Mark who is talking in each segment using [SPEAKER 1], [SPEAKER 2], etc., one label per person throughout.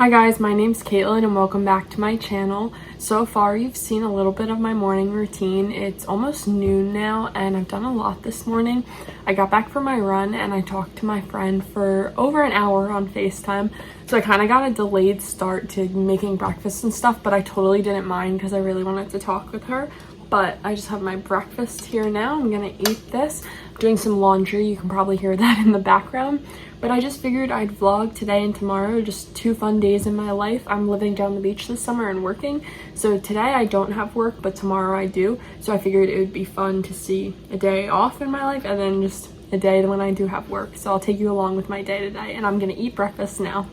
[SPEAKER 1] Hi guys, my name's Caitlin and welcome back to my channel. So far you've seen a little bit of my morning routine. It's almost noon now and I've done a lot this morning. I got back from my run and I talked to my friend for over an hour on FaceTime. So I kind of got a delayed start to making breakfast and stuff, but I totally didn't mind because I really wanted to talk with her. But I just have my breakfast here now. I'm gonna eat this. I'm doing some laundry. You can probably hear that in the background. But I just figured I'd vlog today and tomorrow, just 2 fun days in my life. I'm living down the beach this summer and working. So today I don't have work, but tomorrow I do. So I figured it would be fun to see a day off in my life and then just a day when I do have work. So I'll take you along with my day today and I'm gonna eat breakfast now.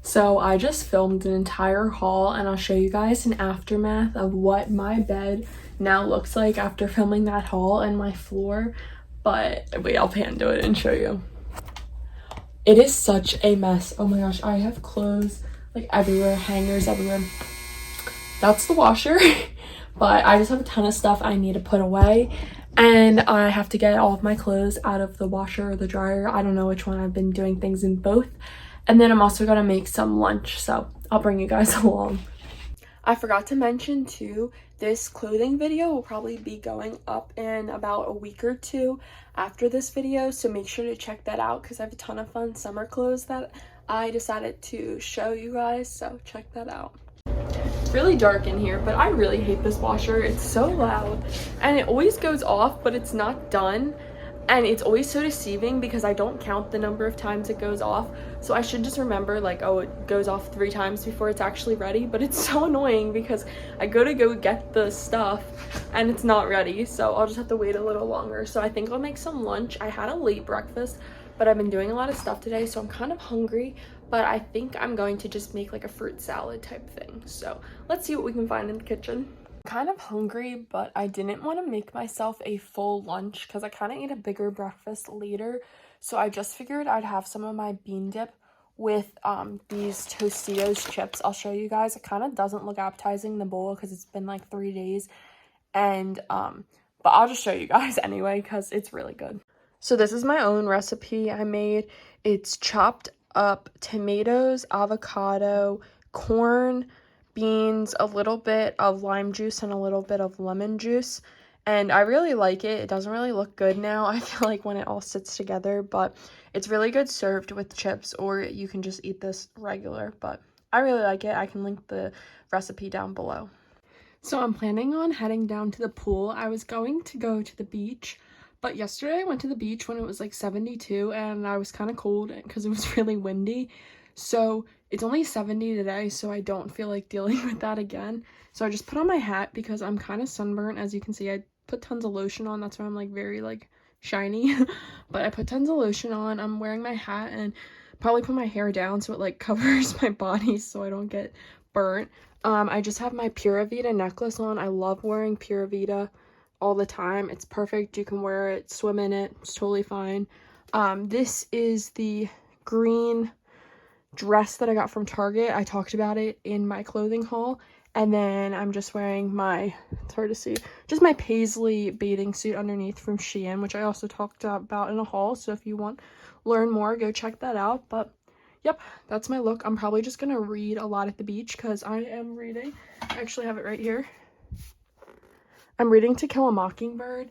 [SPEAKER 1] So I just filmed an entire haul and I'll show you guys an aftermath of what my bed now looks like after filming that haul and my floor. But wait, I'll pan to it and show you. It is such a mess. Oh my gosh, I have clothes like everywhere, hangers everywhere. That's the washer. But I just have a ton of stuff I need to put away. And I have to get all of my clothes out of the washer or the dryer. I don't know which one. I've been doing things in both. And then I'm also gonna make some lunch, so I'll bring you guys along. I forgot to mention too, this clothing video will probably be going up in about a week or 2 after this video, so make sure to check that out because I have a ton of fun summer clothes that I decided to show you guys, so check that out. It's really dark in here, but I really hate this washer. It's so loud and it always goes off, but it's not done. And it's always so deceiving because I don't count the number of times it goes off. So I should just remember like, oh, it goes off 3 times before it's actually ready. But it's so annoying because I go get the stuff and it's not ready. So I'll just have to wait a little longer. So I think I'll make some lunch. I had a late breakfast, but I've been doing a lot of stuff today. So I'm kind of hungry, but I think I'm going to just make like a fruit salad type thing. So let's see what we can find in the kitchen. Kind of hungry, but I didn't want to make myself a full lunch because I kind of ate a bigger breakfast later. So I just figured I'd have some of my bean dip with these Tostitos chips. I'll show you guys. It kind of doesn't look appetizing, the bowl, because it's been like 3 days. And but I'll just show you guys anyway because it's really good. So this is my own recipe I made. It's chopped up tomatoes, avocado, corn, beans, a little bit of lime juice and a little bit of lemon juice, and I really like it. It doesn't really look good now, I feel like, when it all sits together, but it's really good served with chips, or you can just eat this regular, but I really like it. I can link the recipe down below. So I'm planning on heading down to the pool. I was going to go to the beach, but yesterday I went to the beach when it was like 72 and I was kind of cold because it was really windy. So it's only 70 today, so I don't feel like dealing with that again. So I just put on my hat because I'm kind of sunburnt. As you can see, I put tons of lotion on. That's why I'm like very like shiny. But I put tons of lotion on. I'm wearing my hat and probably put my hair down so it like covers my body so I don't get burnt. I just have my Pura Vida necklace on. I love wearing Pura Vida all the time. It's perfect. You can wear it, swim in it. It's totally fine. This is the green dress that I got from Target. I talked about it in my clothing haul. And then I'm just wearing my, it's hard to see, just my paisley bathing suit underneath from Shein, which I also talked about in a haul. So if you want to learn more, go check that out. But yep, that's my look. I'm probably just gonna read a lot at the beach because I am reading. I actually have it right here. I'm reading To Kill a Mockingbird.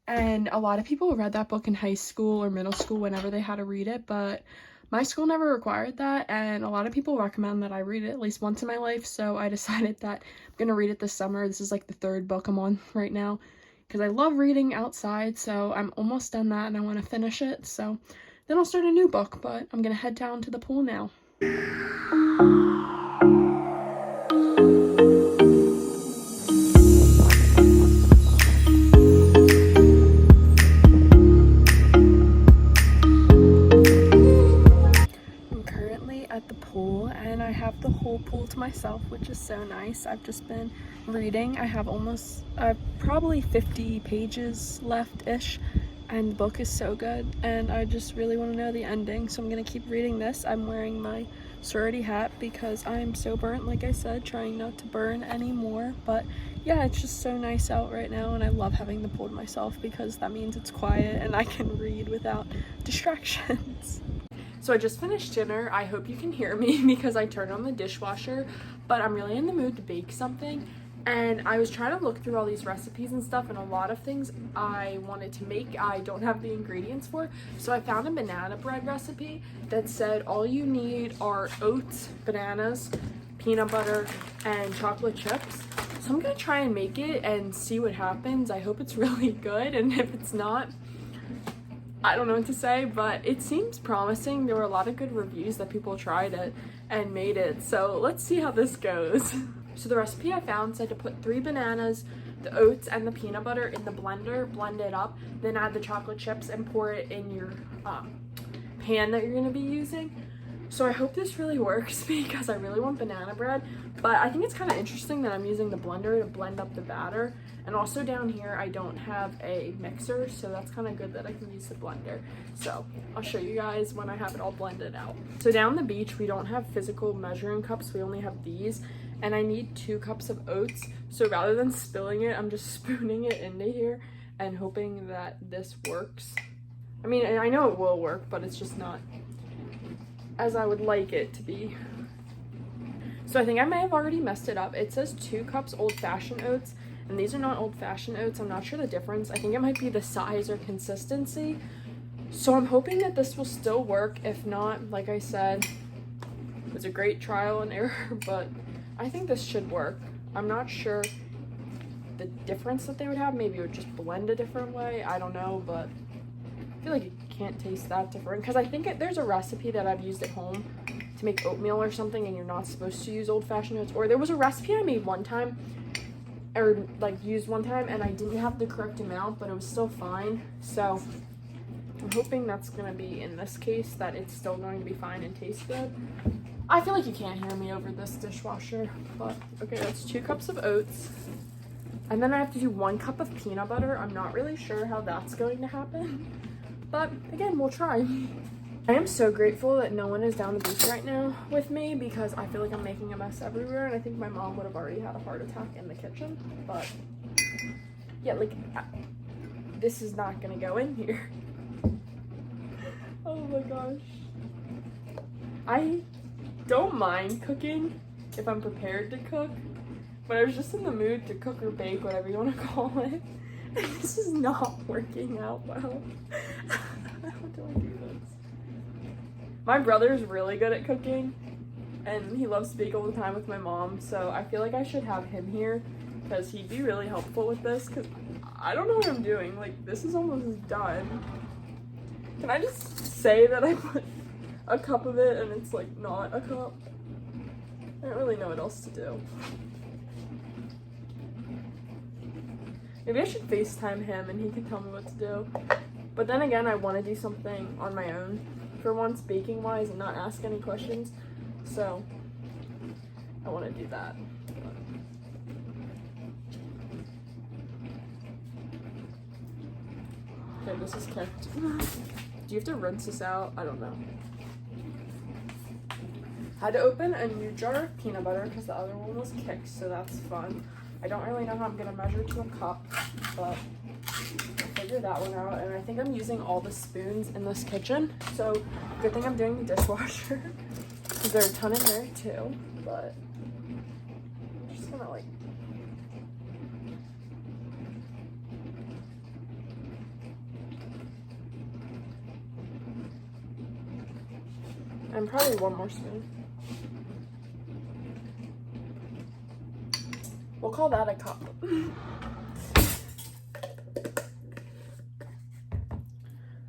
[SPEAKER 1] And a lot of people read that book in high school or middle school whenever they had to read it, but my school never required that, and a lot of people recommend that I read it at least once in my life, so I decided that I'm gonna read it this summer. This is like the 3rd book I'm on right now because I love reading outside, so I'm almost done that and I want to finish it. So then I'll start a new book, but I'm gonna head down to the pool now. And I have the whole pool to myself, which is so nice. I've just been reading. I have probably 50 pages left-ish, and the book is so good, and I just really want to know the ending, so I'm gonna keep reading this. I'm wearing my sorority hat because I'm so burnt, like I said, trying not to burn anymore. But yeah, it's just so nice out right now, and I love having the pool to myself because that means it's quiet and I can read without distractions. So I just finished dinner. I hope you can hear me because I turned on the dishwasher, but I'm really in the mood to bake something. And I was trying to look through all these recipes and stuff, and a lot of things I wanted to make I don't have the ingredients for. So I found a banana bread recipe that said all you need are oats, bananas, peanut butter, and chocolate chips. So I'm gonna try and make it and see what happens. I hope it's really good, and if it's not, I don't know what to say, but it seems promising. There were a lot of good reviews that people tried it and made it. So let's see how this goes. So the recipe I found said to put 3 bananas, the oats, and the peanut butter in the blender, blend it up, then add the chocolate chips and pour it in your pan that you're gonna be using. So I hope this really works because I really want banana bread, but I think it's kind of interesting that I'm using the blender to blend up the batter. And also down here, I don't have a mixer, so that's kind of good that I can use the blender. So I'll show you guys when I have it all blended out. So down the beach, we don't have physical measuring cups. We only have these, and I need 2 cups of oats. So rather than spilling it, I'm just spooning it into here and hoping that this works. I mean, I know it will work, but it's just not as I would like it to be. So I think I may have already messed it up. It says 2 cups old-fashioned oats, and these are not old-fashioned oats. I'm not sure the difference. I think it might be the size or consistency. So I'm hoping that this will still work. If not, like I said, it was a great trial and error, but I think this should work. I'm not sure the difference that they would have. Maybe it would just blend a different way. I don't know, but I feel like it can't taste that different because I think there's a recipe that I've used at home to make oatmeal or something, and you're not supposed to use old-fashioned oats. Or there was a recipe I made one time, or like used one time, and I didn't have the correct amount, but it was still fine. So I'm hoping that's gonna be, in this case, that it's still going to be fine and taste good. I feel like you can't hear me over this dishwasher, but okay, that's 2 cups of oats. And then I have to do 1 cup of peanut butter. I'm not really sure how that's going to happen, but again, we'll try. I am so grateful that no one is down the beach right now with me because I feel like I'm making a mess everywhere, and I think my mom would have already had a heart attack in the kitchen. But yeah, like this is not gonna go in here. Oh my gosh. I don't mind cooking if I'm prepared to cook, but I was just in the mood to cook or bake, whatever you want to call it. And this is not working out well. How do I do this? My brother's really good at cooking, and he loves to bake all the time with my mom, so I feel like I should have him here because he'd be really helpful with this because I don't know what I'm doing. Like, this is almost done. Can I just say that I put a cup of it and it's like not a cup? I don't really know what else to do. Maybe I should FaceTime him and he can tell me what to do. But then again, I want to do something on my own for once, baking wise, and not ask any questions. So I want to do that. Okay, this is cooked. Do you have to rinse this out? I don't know. Had to open a new jar of peanut butter because the other one was kicked, so that's fun. I don't really know how I'm gonna measure to a cup, but I'll figure that one out. And I think I'm using all the spoons in this kitchen, so good thing I'm doing the dishwasher because there are a ton in there too. But I'm just gonna like and probably one more spoon. We'll call that a cup.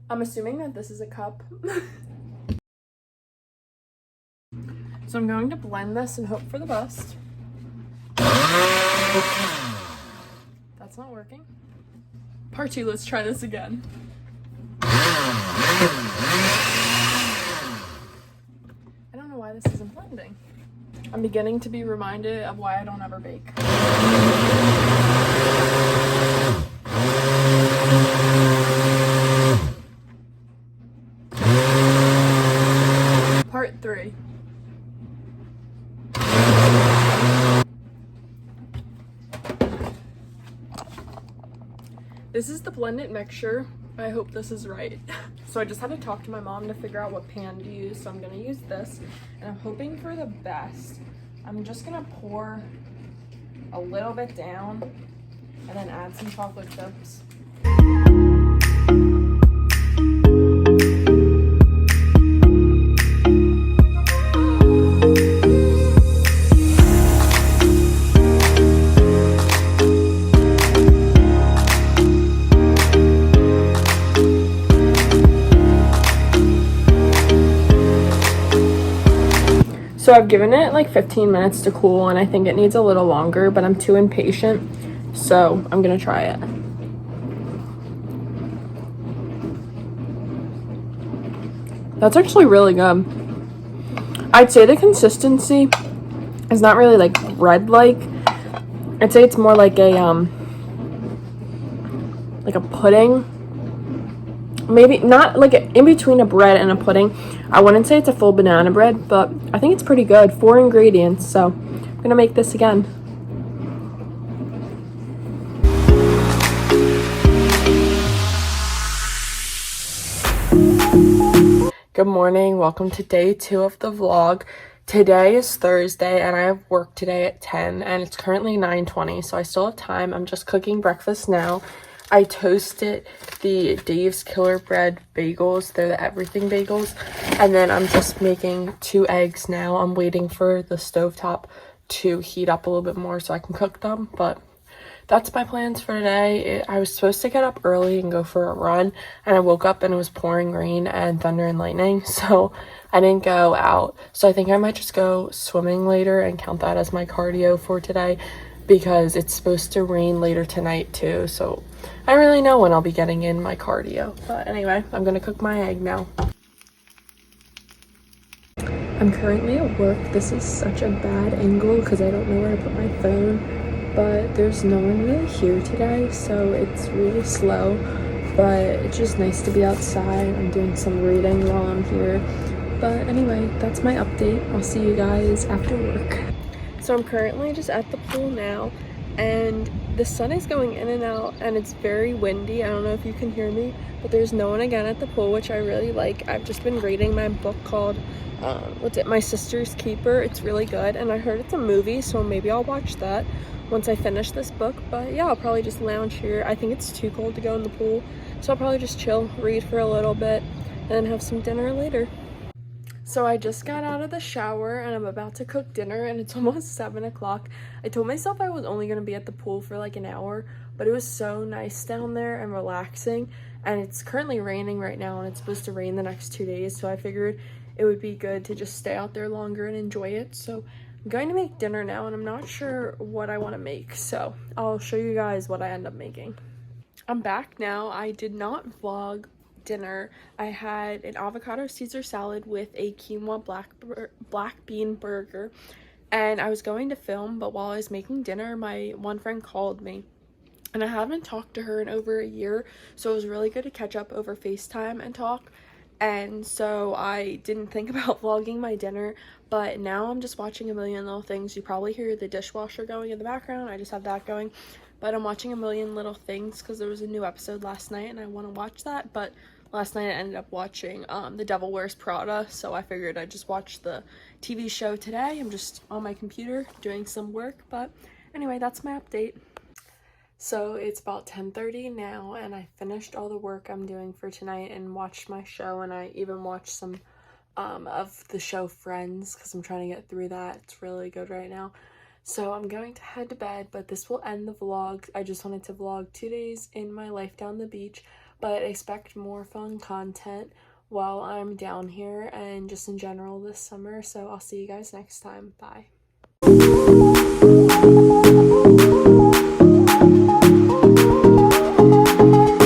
[SPEAKER 1] I'm assuming that this is a cup. So I'm going to blend this and hope for the best. That's not working. Part 2, let's try this again. I don't know why this isn't blending. I'm beginning to be reminded of why I don't ever bake. Part 3. This is the blended mixture. I hope this is right. So I just had to talk to my mom to figure out what pan to use. So I'm gonna use this, and I'm hoping for the best. I'm just gonna pour a little bit down and then add some chocolate chips. So I've given it like 15 minutes to cool, and I think it needs a little longer, but I'm too impatient, so I'm gonna try it. That's actually really good. I'd say the consistency is not really like bread-like. I'd say it's more like a pudding. Maybe not like in between a bread and a pudding. I wouldn't say it's a full banana bread, but I think it's pretty good. 4 ingredients, so I'm gonna make this again. Good morning, welcome to day 2 of the vlog. Today is Thursday and I have work today at 10 and it's currently 9:20, so I still have time. I'm just cooking breakfast now. I toasted the Dave's Killer Bread bagels. They're the everything bagels. And then I'm just making 2 eggs now. I'm waiting for the stovetop to heat up a little bit more so I can cook them. But that's my plans for today. I was supposed to get up early and go for a run. And I woke up and it was pouring rain and thunder and lightning. So I didn't go out. So I think I might just go swimming later and count that as my cardio for today, because it's supposed to rain later tonight too, so I don't really know when I'll be getting in my cardio. But anyway, I'm gonna cook my egg now. I'm currently at work. This is such a bad angle because I don't know where to put my phone, but there's no one really here today, so it's really slow, but it's just nice to be outside. I'm doing some reading while I'm here. But anyway, that's my update. I'll see you guys after work. So I'm currently just at the pool now, and the sun is going in and out and it's very windy. I don't know if you can hear me, but there's no one again at the pool, which I really like. I've just been reading my book called My Sister's Keeper. It's really good, and I heard it's a movie, so maybe I'll watch that once I finish this book. But yeah, I'll probably just lounge here. I think it's too cold to go in the pool, so I'll probably just chill, read for a little bit, and then have some dinner later. So I just got out of the shower and I'm about to cook dinner, and it's almost 7 o'clock. I told myself I was only going to be at the pool for like an hour, but it was so nice down there and relaxing, and it's currently raining right now and it's supposed to rain the next 2 days, so I figured it would be good to just stay out there longer and enjoy it. So I'm going to make dinner now, and I'm not sure what I want to make, so I'll show you guys what I end up making. I'm back now. I did not vlog dinner. I had an avocado Caesar salad with a quinoa black bean burger, and I was going to film, but while I was making dinner, my one friend called me, and I haven't talked to her in over a year, so it was really good to catch up over FaceTime and talk. And so I didn't think about vlogging my dinner, but now I'm just watching A Million Little Things. You probably hear the dishwasher going in the background. I just have that going, but I'm watching A Million Little Things because there was a new episode last night and I want to watch that. But last night I ended up watching The Devil Wears Prada, so I figured I'd just watch the TV show today. I'm just on my computer doing some work, but anyway, that's my update. So it's about 10:30 now, and I finished all the work I'm doing for tonight and watched my show, and I even watched some of the show Friends because I'm trying to get through that. It's really good right now. So I'm going to head to bed, but this will end the vlog. I just wanted to vlog 2 days in my life down the beach, but expect more fun content while I'm down here and just in general this summer. So I'll see you guys next time. Bye.